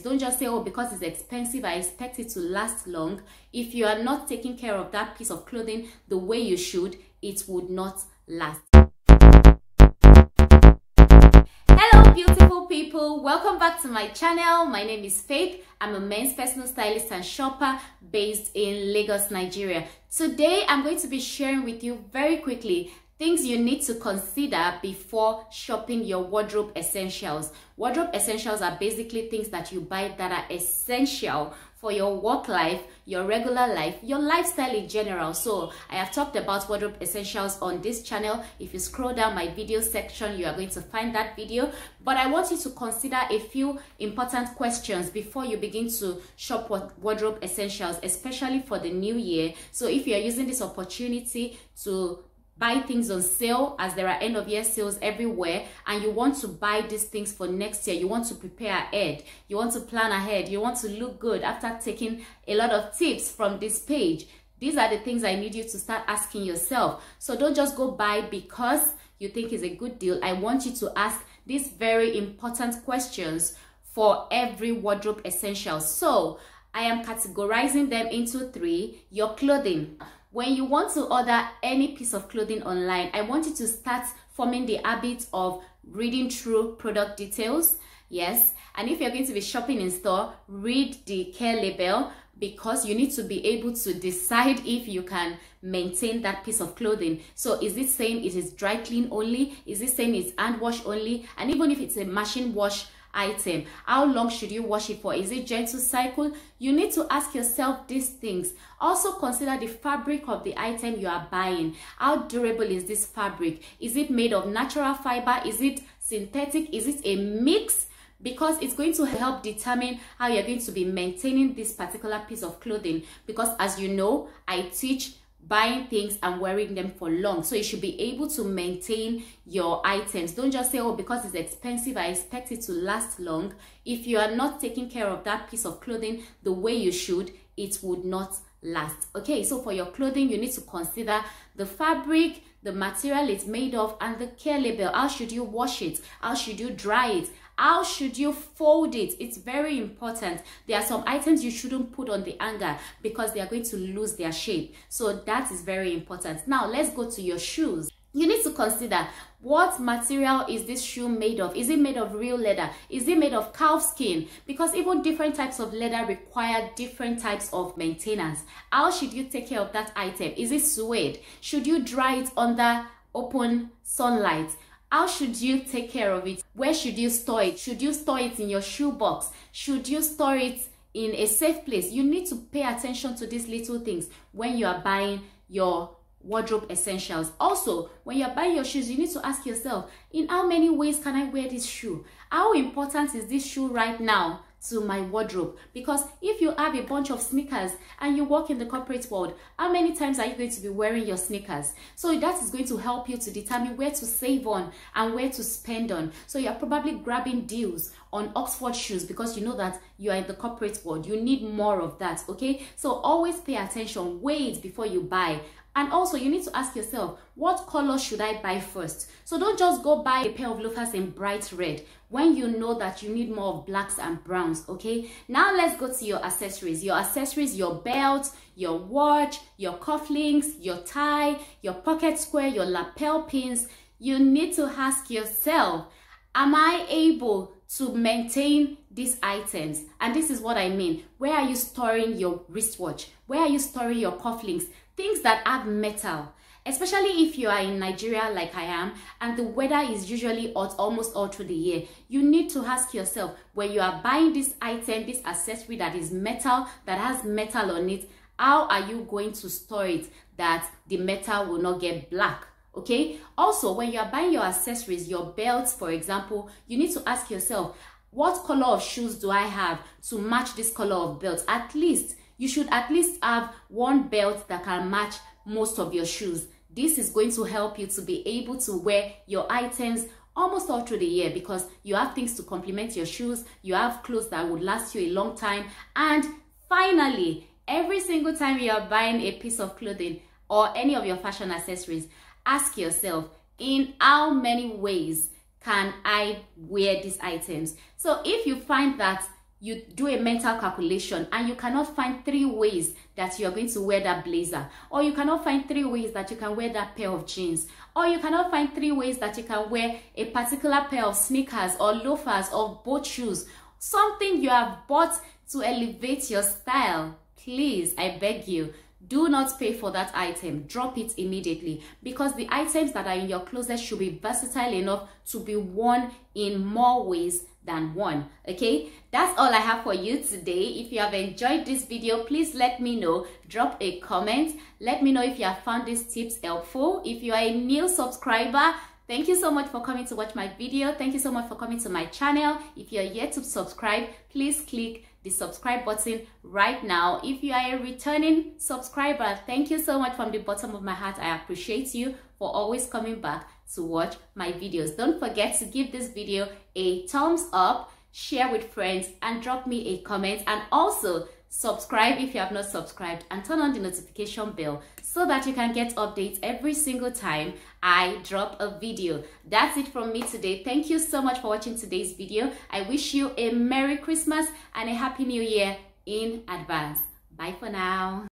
Don't just say, oh, because it's expensive, I expect it to last long. If you are not taking care of that piece of clothing the way you should, it would not last. Hello, beautiful people. Welcome back to my channel. My name is Faith. I'm a men's personal stylist and shopper based in Lagos, Nigeria. Today, I'm going to be sharing with you very quickly things you need to consider before shopping your wardrobe essentials. Wardrobe essentials are basically things that you buy that are essential for your work life, your regular life, your lifestyle in general. So I have talked about wardrobe essentials on this channel. If you scroll down my video section, you are going to find that video. But I want you to consider a few important questions before you begin to shop wardrobe essentials, especially for the new year. So if you are using this opportunity to buy things on sale, as there are end of year sales everywhere, and you want to buy these things for next year, you want to prepare ahead, you want to plan ahead, you want to look good after taking a lot of tips from this page, these are the things I need you to start asking yourself. So don't just go buy because you think it's a good deal. I want you to ask these very important questions for every wardrobe essential. So I am categorizing them into three. Your clothing. When you want to order any piece of clothing online, I want you to start forming the habit of reading through product details. Yes, and if you're going to be shopping in store, read the care label, because you need to be able to decide if you can maintain that piece of clothing. So is it saying it is dry clean only? Is it saying it's hand wash only? And even if it's a machine wash item, how long should you wash it for? Is it gentle cycle? You need to ask yourself these things. Also consider the fabric of the item you are buying. How durable is this fabric? Is it made of natural fiber? Is it synthetic? Is it a mix? Because it's going to help determine how you're going to be maintaining this particular piece of clothing. Because as you know, I teach buying things and wearing them for long, so you should be able to maintain your items. Don't just say, oh, because it's expensive, I expect it to last long. If you are not taking care of that piece of clothing the way you should, it would not last. Okay, so for your clothing, you need to consider the fabric, the material it's made of, and the care label. How should you wash it? How should you dry it? How should you fold it? It's very important. There are some items you shouldn't put on the hanger because they are going to lose their shape. So that is very important. Now let's go to your shoes. You need to consider, what material is this shoe made of? Is it made of real leather? Is it made of calf skin? Because even different types of leather require different types of maintenance. How should you take care of that item? Is it suede? Should you dry it under open sunlight? How should you take care of it? Where should you store it? Should you store it in your shoe box? Should you store it in a safe place? You need to pay attention to these little things when you are buying your wardrobe essentials. Also, when you're buying your shoes, you need to ask yourself, in how many ways can I wear this shoe? How important is this shoe right now to my wardrobe? Because if you have a bunch of sneakers and you work in the corporate world, how many times are you going to be wearing your sneakers? So that is going to help you to determine where to save on and where to spend on. So you're probably grabbing deals on Oxford shoes because you know that you are in the corporate world. You need more of that, okay? So always pay attention, wait before you buy. And also, you need to ask yourself, what color should I buy first? So don't just go buy a pair of loafers in bright red when you know that you need more of blacks and browns, okay? Now let's go to your accessories. Your accessories, your belt, your watch, your cufflinks, your tie, your pocket square, your lapel pins. You need to ask yourself, am I able to maintain these items? And this is what I mean. Where are you storing your wristwatch? Where are you storing your cufflinks? Things that have metal, especially if you are in Nigeria like I am, and the weather is usually hot almost all through the year. You need to ask yourself, when you are buying this item, this accessory that is metal, that has metal on it, how are you going to store it that the metal will not get black? Okay. Also, when you are buying your accessories, your belts, for example, you need to ask yourself, what color of shoes do I have to match this color of belt? At least you should at least have one belt that can match most of your shoes. This is going to help you to be able to wear your items almost all through the year, because you have things to complement your shoes, you have clothes that would last you a long time. And finally, every single time you are buying a piece of clothing or any of your fashion accessories, ask yourself, in how many ways can I wear these items? So if you find that you do a mental calculation and you cannot find 3 ways that you're going to wear that blazer, or you cannot find 3 ways that you can wear that pair of jeans, or you cannot find 3 ways that you can wear a particular pair of sneakers or loafers or boat shoes, something you have bought to elevate your style, please, I beg you, do not pay for that item. Drop it immediately, because the items that are in your closet should be versatile enough to be worn in more ways than one. Okay, that's all I have for you today. If you have enjoyed this video, please let me know. Drop a comment. Let me know if you have found these tips helpful. If you are a new subscriber, thank you so much for coming to watch my video. Thank you so much for coming to my channel. If you're yet to subscribe, please click the subscribe button right now. If you are a returning subscriber, thank you so much from the bottom of my heart. I appreciate you for always coming back to watch my videos. Don't forget to give this video a thumbs up, share with friends, and drop me a comment. And also subscribe if you have not subscribed, and turn on the notification bell so that you can get updates every single time I drop a video. That's it from me today. Thank you so much for watching today's video. I wish you a Merry Christmas and a Happy New Year in advance. Bye for now.